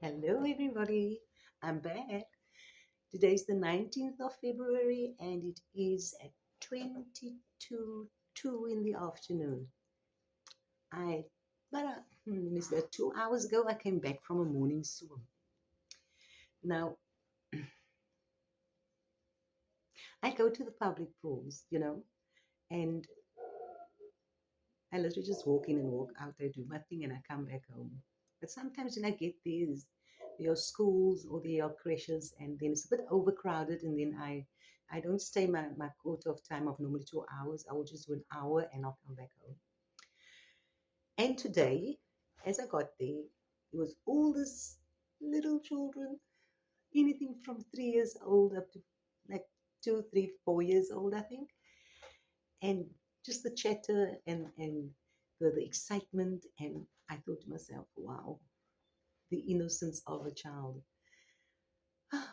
Hello, everybody. I'm back. Today is the 19th of February and it is at 22:02 in the afternoon. I, missed that 2 hours ago, I came back from a morning swim. Now, I go to the public pools, and I literally just walk in and walk out. I do my thing and I come back home. But sometimes when I get there are schools or there are creches, and then it's a bit overcrowded, and then I don't stay my quota of time of normally 2 hours. I will just do an hour and I'll come back home. And today, as I got there, it was all this little children, anything from 3 years old up to like 2, 3, 4 years old, I think, and just the chatter and the excitement. And I thought to myself, wow, the innocence of a child.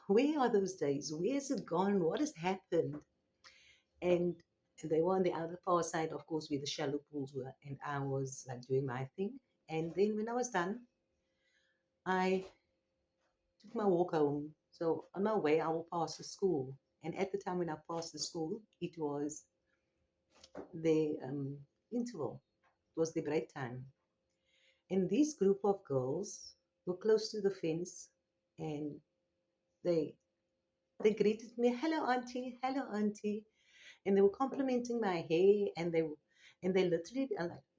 Where are those days? Where's it gone? What has happened? And they were on the other far side, of course, where the shallow pools were, and I was like doing my thing. And then when I was done, I took my walk home. So on my way, I will pass the school. And at the time when I passed the school, it was the interval. It was the break time. And this group of girls were close to the fence, and they they greeted me, hello auntie, and they were complimenting my hair, and they literally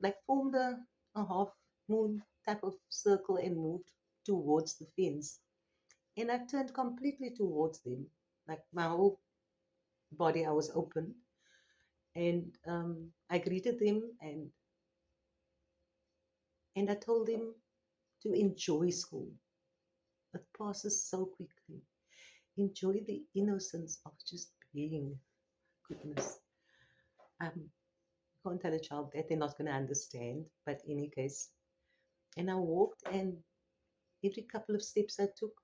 like formed a half moon type of circle and moved towards the fence. And I turned completely towards them, like my whole body, I was open, and I greeted them, and I told them to enjoy school. It passes so quickly. Enjoy the innocence of just being. Goodness. Can't tell a child that they're not going to understand, but in any case. And I walked, and every couple of steps I took,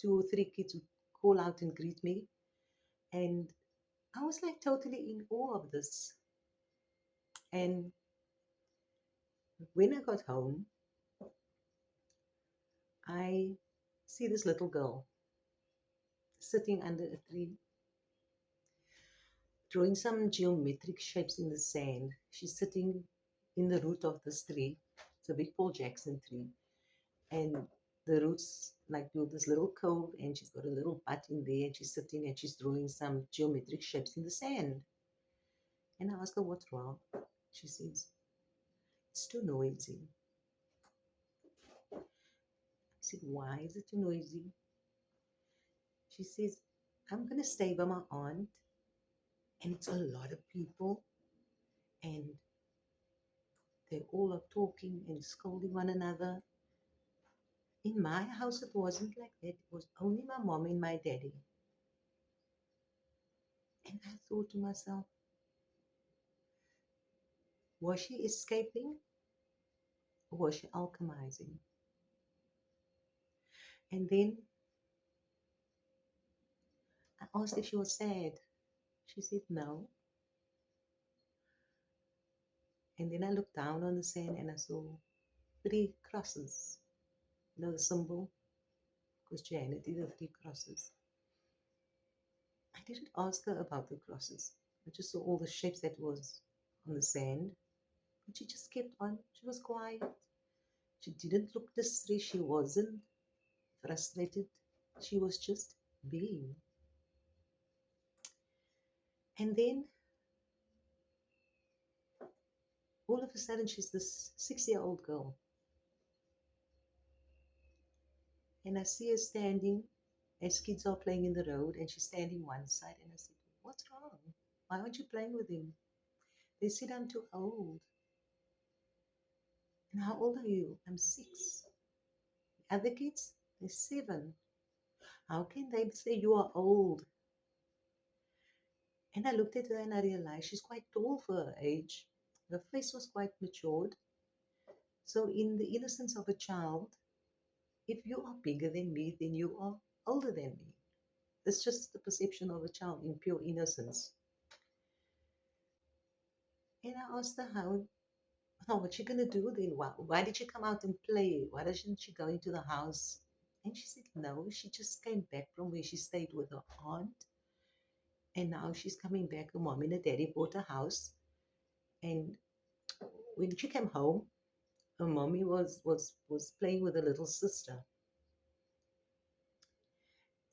2 or 3 kids would call out and greet me. And I was like totally in awe of this. And when I got home, I see this little girl sitting under a tree, drawing some geometric shapes in the sand. She's sitting in the root of this tree. It's a big Paul Jackson tree. And the roots like do this little cove, and she's got a little butt in there, and she's sitting and she's drawing some geometric shapes in the sand. And I asked her, what's wrong? She says, it's too noisy. I said, why is it too noisy? She says, I'm going to stay by my aunt, and it's a lot of people, and they all are talking and scolding one another. In my house, it wasn't like that. It was only my mom and my daddy. And I thought to myself, was she escaping, or was she alchemizing? And then I asked if she was sad. She said no. And then I looked down on the sand and I saw 3 crosses. You know the symbol? Christianity, the 3 crosses. I didn't ask her about the crosses. I just saw all the shapes that was on the sand. But she just kept on. She was quiet. She didn't look distressed. She wasn't frustrated. She was just being. And then all of a sudden, she's this 6-year-old girl. And I see her standing as kids are playing in the road, and she's standing one side. And I said, what's wrong? Why aren't you playing with him? They said, I'm too old. And how old are you? I'm 6. The other kids, they're 7. How can they say you are old? And I looked at her and I realized she's quite tall for her age. Her face was quite matured. So, in the innocence of a child, if you are bigger than me, then you are older than me. It's just the perception of a child in pure innocence. And I asked her how what's she gonna do then? Why did she come out and play? Why doesn't she go into the house And she said, no, she just came back from where she stayed with her aunt. And now she's coming back. Her mom and her daddy bought a house. And when she came home, her mommy was playing with her little sister.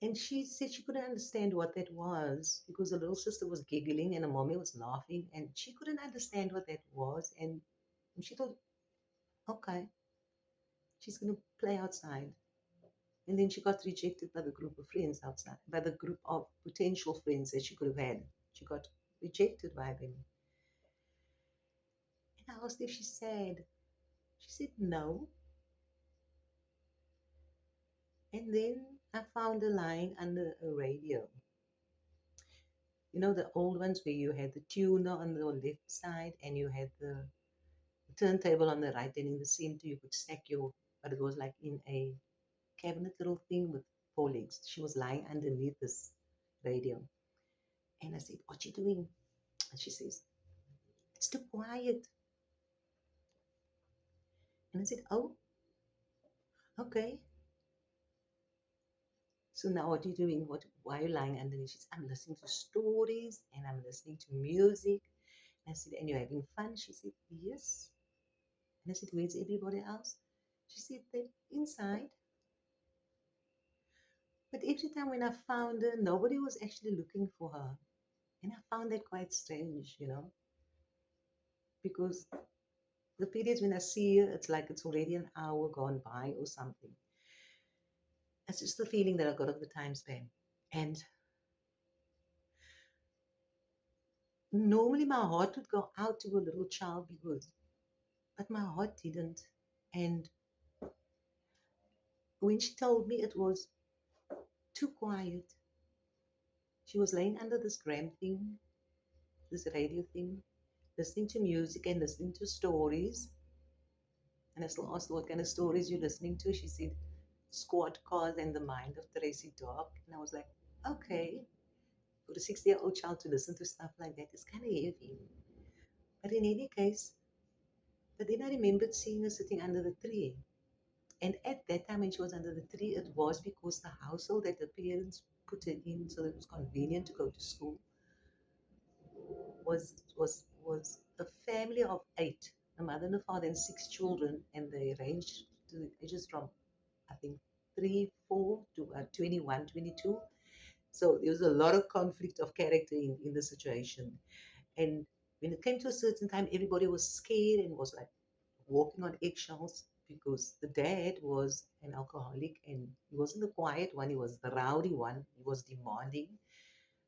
And she said she couldn't understand what that was because the little sister was giggling and her mommy was laughing. And she couldn't understand what that was. And she thought, okay, she's going to play outside. And then she got rejected by the group of friends outside, by the group of potential friends that she could have had. She got rejected by them. And I asked if she's sad. She said no. And then I found a line under a radio. You know, the old ones where you had the tuner on the left side and you had the turntable on the right, and in the center you could stack your, but it was like in a cabinet little thing with four legs. She was lying underneath this radio. And I said, what you doing? And she says, it's too quiet. And I said, oh, okay. So now what are you doing? Why are you lying underneath? She said, I'm listening to stories and I'm listening to music. And I said, and you're having fun? She said, yes. And I said, where's everybody else? She said, they're inside. But every time when I found her, nobody was actually looking for her. And I found that quite strange, because the periods when I see her, it's like it's already an hour gone by or something. That's just the feeling that I got of the time span. And normally my heart would go out to a little child but my heart didn't. And when she told me it was too quiet, she was laying under this gram thing, this radio thing, listening to music and listening to stories. And I still asked her what kind of stories you're listening to. She said, Squad Cars and the Mind of Tracy Dark. And I was like, okay, for a 60-year-old child to listen to stuff like that is kind of heavy. But in any case, but then I remembered seeing her sitting under the tree. And at that time, when she was under the tree, it was because the household that the parents put her in, so that it was convenient to go to school, was a family of eight, a mother and a father and six children, and they ranged to ages from I think 3, 4 to 21, 22. So there was a lot of conflict of character in the situation. And when it came to a certain time, everybody was scared and was like walking on eggshells because the dad was an alcoholic and he wasn't the quiet one, he was the rowdy one, he was demanding.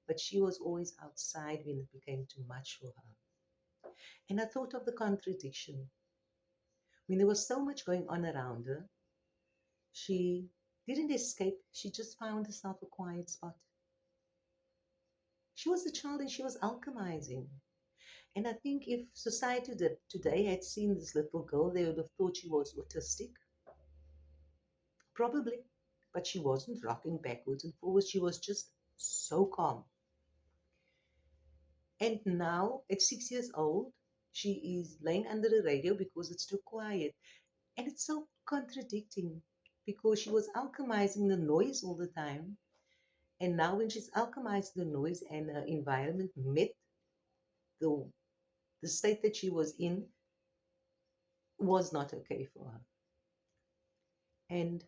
But she was always outside when it became too much for her. And I thought of the contradiction. When there was so much going on around her, she didn't escape, she just found herself a quiet spot. She was a child and she was alchemizing. And I think if society today had seen this little girl, they would have thought she was autistic. Probably. But she wasn't rocking backwards and forwards. She was just so calm. And now, at 6 years old, she is laying under the radio because it's too quiet. And it's so contradicting because she was alchemizing the noise all the time. And now, when she's alchemized the noise and her environment met the, the state that she was in, was not okay for her. And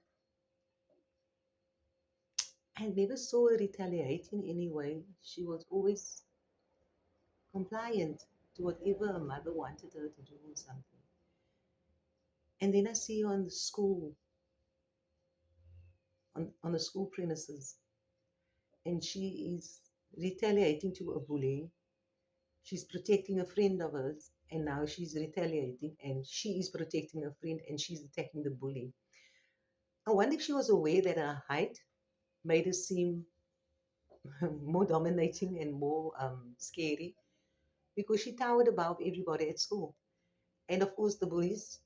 I never saw her retaliate in any way. She was always compliant to whatever her mother wanted her to do or something. And then I see her on the school, on the school premises, and she is retaliating to a bully. She's protecting a friend of hers, and now she's retaliating, and she is protecting a friend, and she's attacking the bully. I wonder if she was aware that her height made her seem more dominating and more scary because she towered above everybody at school. And of course, the bullies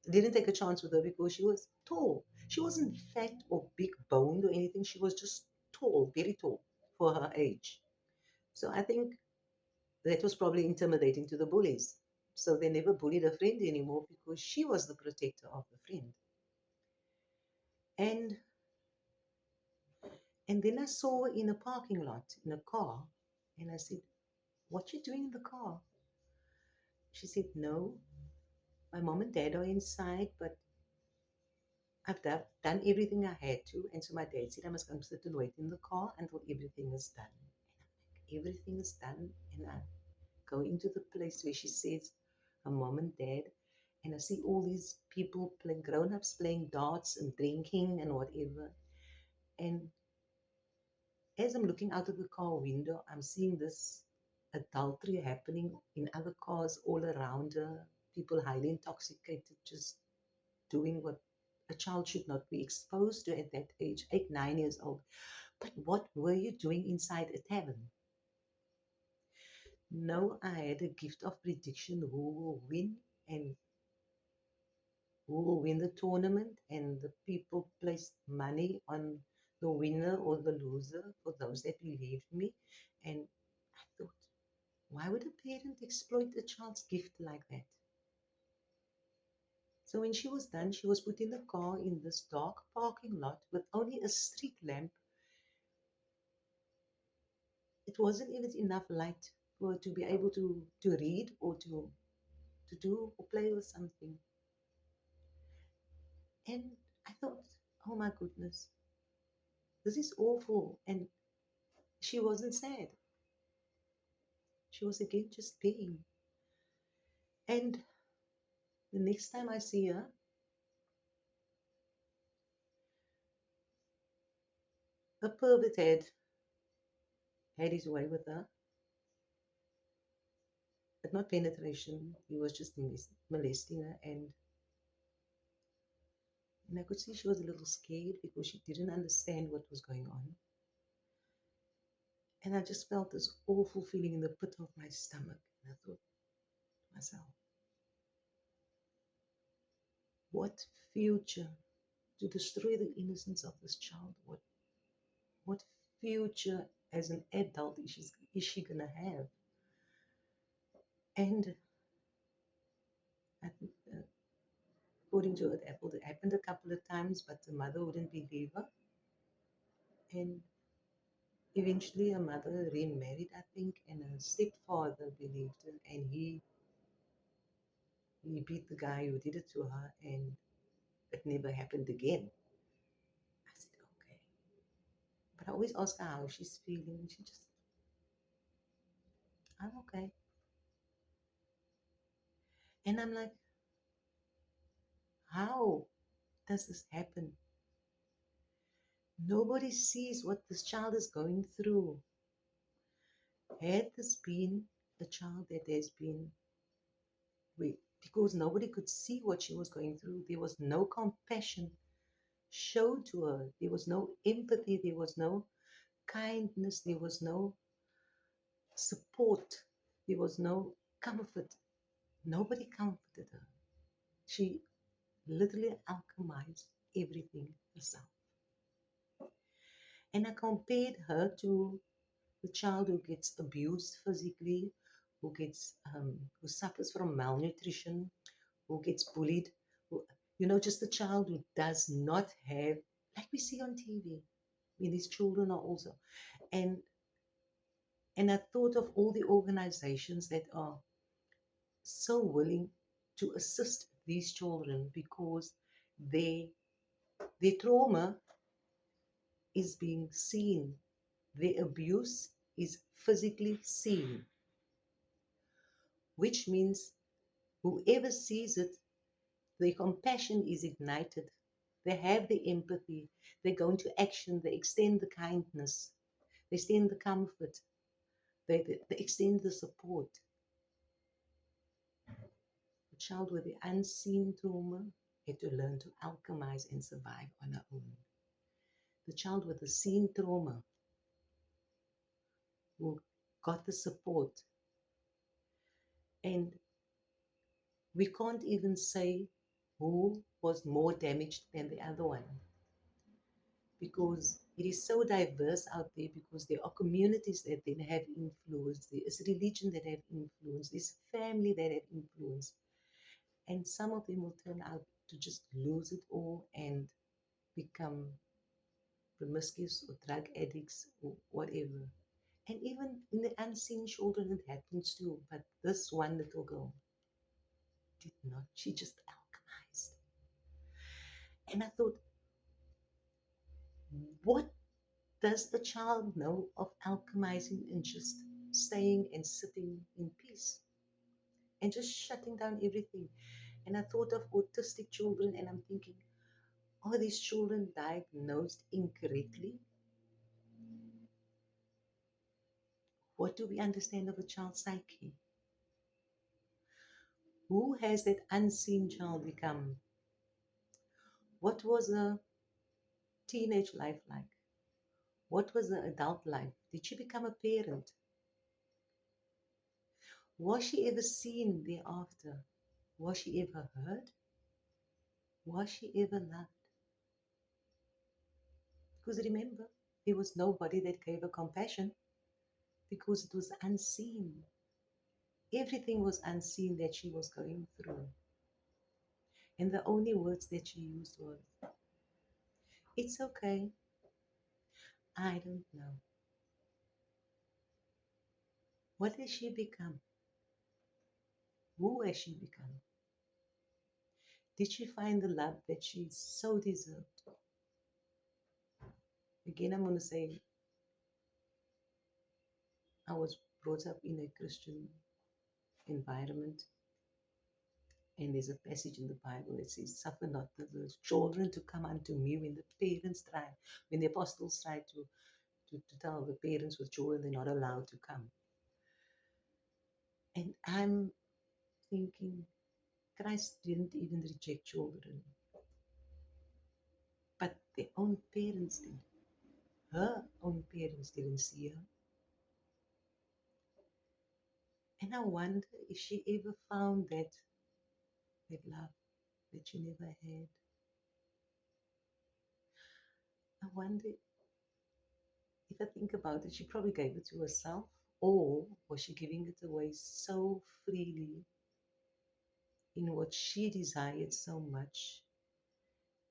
didn't take a chance with her because she was tall. She wasn't fat or big boned or anything. She was just tall, very tall for her age. So I think that was probably intimidating to the bullies. So they never bullied a friend anymore because she was the protector of the friend. And And then I saw her in a parking lot in a car, and I said, "What you doing in the car?" She said, "No, my mom and dad are inside, but I've done everything I had to." And so my dad said, "I must come sit and wait in the car until everything is done." Everything is done, and I go into the place where she says her mom and dad, and I see all these people playing, grown-ups playing darts and drinking and whatever. And as I'm looking out of the car window, I'm seeing this adultery happening in other cars all around her. People highly intoxicated, just doing what a child should not be exposed to at that age, 8, 9 years old. But what were you doing inside a tavern? No, I had a gift of prediction who will win and who will win the tournament, and the people placed money on the winner or the loser for those that believed me. And I thought, why would a parent exploit a child's gift like that? So when she was done, she was put in the car in this dark parking lot with only a street lamp. It wasn't even enough light for her to be able to read or to do or play with something. And I thought, oh my goodness, this is awful. And she wasn't sad. She was again just being. And the next time I see her, a pervert had his way with her, but not penetration. He was just molesting her. And I could see she was a little scared because she didn't understand what was going on. And I just felt this awful feeling in the pit of my stomach. And I thought to myself, what future to destroy the innocence of this child? What future as an adult is she gonna have? And I, according to it, it happened a couple of times, but the mother wouldn't believe her. And eventually, her mother remarried, I think, and her stepfather believed her, and he beat the guy who did it to her, and it never happened again. I said, okay. But I always ask her how she's feeling. She just, I'm okay. And I'm like, how does this happen? Nobody sees what this child is going through. Had this been a child that has been, because nobody could see what she was going through, there was no compassion showed to her. There was no empathy. There was no kindness. There was no support. There was no comfort. Nobody comforted her. She literally alchemized everything herself. And I compared her to the child who gets abused physically, who suffers from malnutrition, who gets bullied, just the child who does not have, like we see on TV, when these children are also. And and I thought of all the organizations that are so willing to assist these children because their their trauma is being seen, their abuse is physically seen, which means whoever sees it, their compassion is ignited. They have the empathy. They go into action. They extend the kindness. They extend the comfort. They extend the support. The child with the unseen trauma had to learn to alchemize and survive on her own. The child with the seen trauma who got the support. And we can't even say who was more damaged than the other one because it is so diverse out there, because there are communities that then have influence, there is religion that have influence, there's family that have influence, and some of them will turn out to just lose it all and become promiscuous or drug addicts or whatever. And even in the unseen children, it happens too. But this one little girl did not. She just alchemized. And I thought, what does the child know of alchemizing and just staying and sitting in peace and just shutting down everything? And I thought of autistic children, and I'm thinking, are these children diagnosed incorrectly? What do we understand of a child's psyche? Who has that unseen child become? What was a teenage life like? What was the adult life? Did she become a parent? Was she ever seen thereafter? Was she ever heard? Was she ever loved? Because remember, there was nobody that gave her compassion because it was unseen. Everything was unseen that she was going through. And the only words that she used was, "It's okay. I don't know." What has she become? Who has she become? Did she find the love that she so deserved? Again, I'm going to say, I was brought up in a Christian environment, and there's a passage in the Bible that says, "Suffer not the children to come unto me." When the parents try, when the apostles try to tell the parents with children they're not allowed to come. And I'm thinking, Christ didn't even reject children, but their own parents did. Her own parents didn't see her. And I wonder if she ever found that love that she never had. I wonder if I think about it, she probably gave it to herself, or was she giving it away so freely in what she desired so much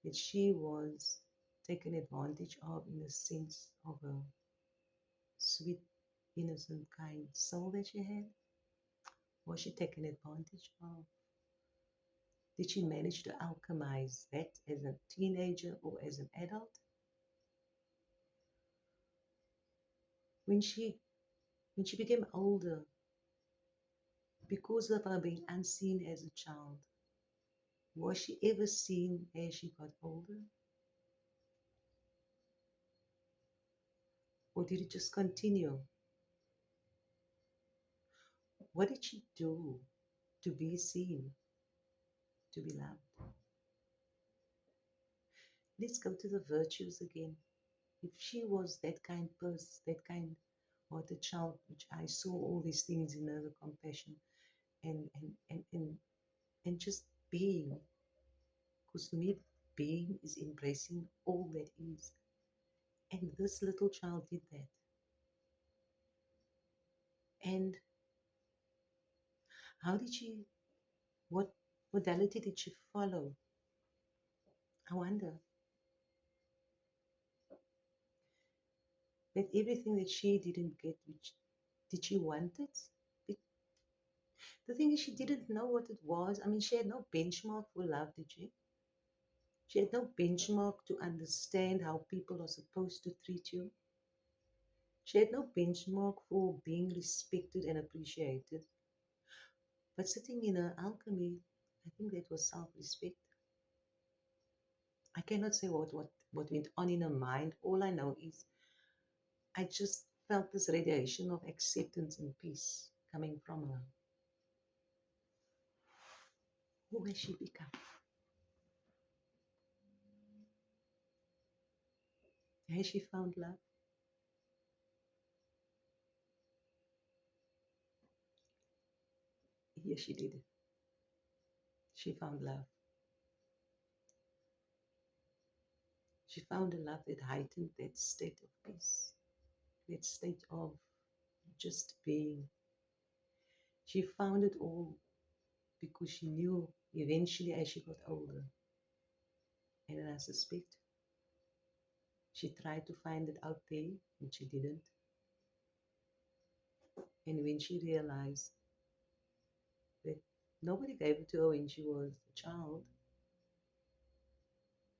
that she was taken advantage of in the sense of a sweet, innocent, kind soul that she had? Was she taken advantage of? Did she manage to alchemize that as a teenager or as an adult? When she when she became older, because of her being unseen as a child, was she ever seen as she got older? Or did it just continue? What did she do to be seen, to be loved? Let's go to the virtues again. If she was that kind person, that kind or the child which I saw all these things in her, the compassion and just being, because to me being is embracing all that is. And this little child did that. And how did she, what modality did she follow? I wonder that everything that she didn't get, which did she want it? Be- The thing is, she didn't know what it was. I mean, she had no benchmark for love, did she? She had no benchmark to understand how people are supposed to treat you. She had no benchmark for being respected and appreciated. But sitting in her alchemy, I think that was self-respect. I cannot say what went on in her mind. All I know is I just felt this radiation of acceptance and peace coming from her. Who has she become? Has she found love? Yes, she did. She found love. She found a love that heightened that state of peace, that state of just being. She found it all because she knew eventually as she got older, and I suspect She tried to find it out there and she didn't. And when she realized that nobody gave it to her when she was a child,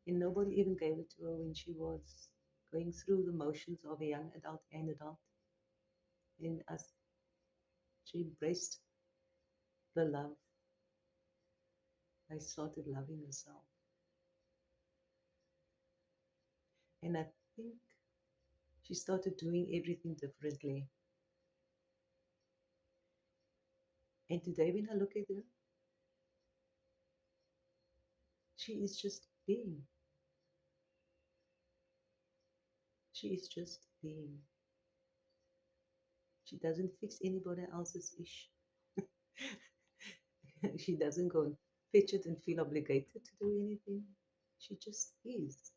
and nobody even gave it to her when she was going through the motions of a young adult and adult, and as she embraced the love, I started loving herself. And I think she started doing everything differently. And today, when I look at her, she is just being. She is just being. She doesn't fix anybody else's ish. She doesn't go and pitch it and feel obligated to do anything. She just is.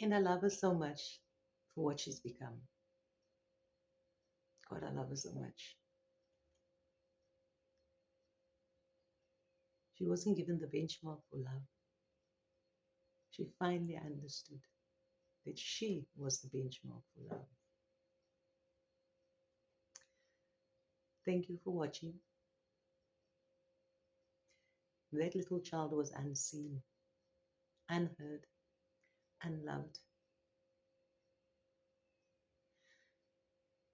And I love her so much for what she's become. God, I love her so much. She wasn't given the benchmark for love. She finally understood that she was the benchmark for love. Thank you for watching. That little child was unseen, unheard, unloved.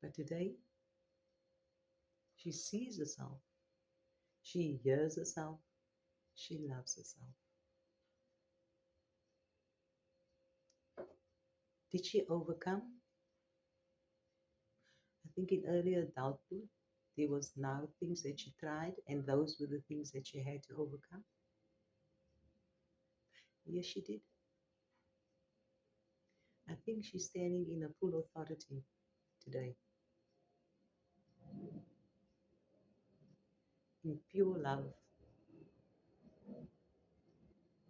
But today, she sees herself, she hears herself, she loves herself. Did she overcome? I think in earlier adulthood, there was now things that she tried, and those were the things that she had to overcome. Yes, she did. I think she's standing in a full authority today, in pure love,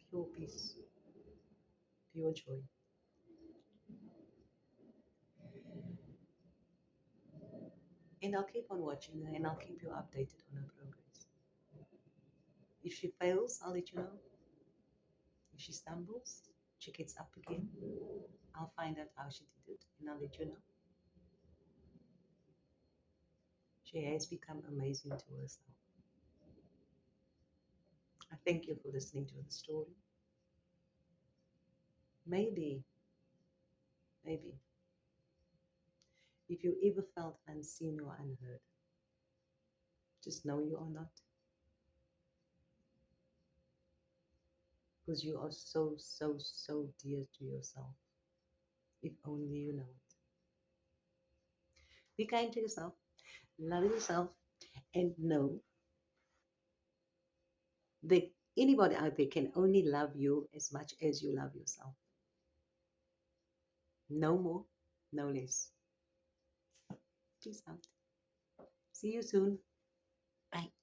pure peace, pure joy. And I'll keep on watching her and I'll keep you updated on her progress. If she fails, I'll let you know. If she stumbles, she gets up again, I'll find out how she did it and I'll let you know. She has become amazing to herself. I thank you for listening to the story. Maybe, maybe, if you ever felt unseen or unheard, just know you are not. Because you are so, so, so dear to yourself. If only you know it. Be kind to yourself, love yourself, and know that anybody out there can only love you as much as you love yourself. No more, no less. Peace out. See you soon. Bye.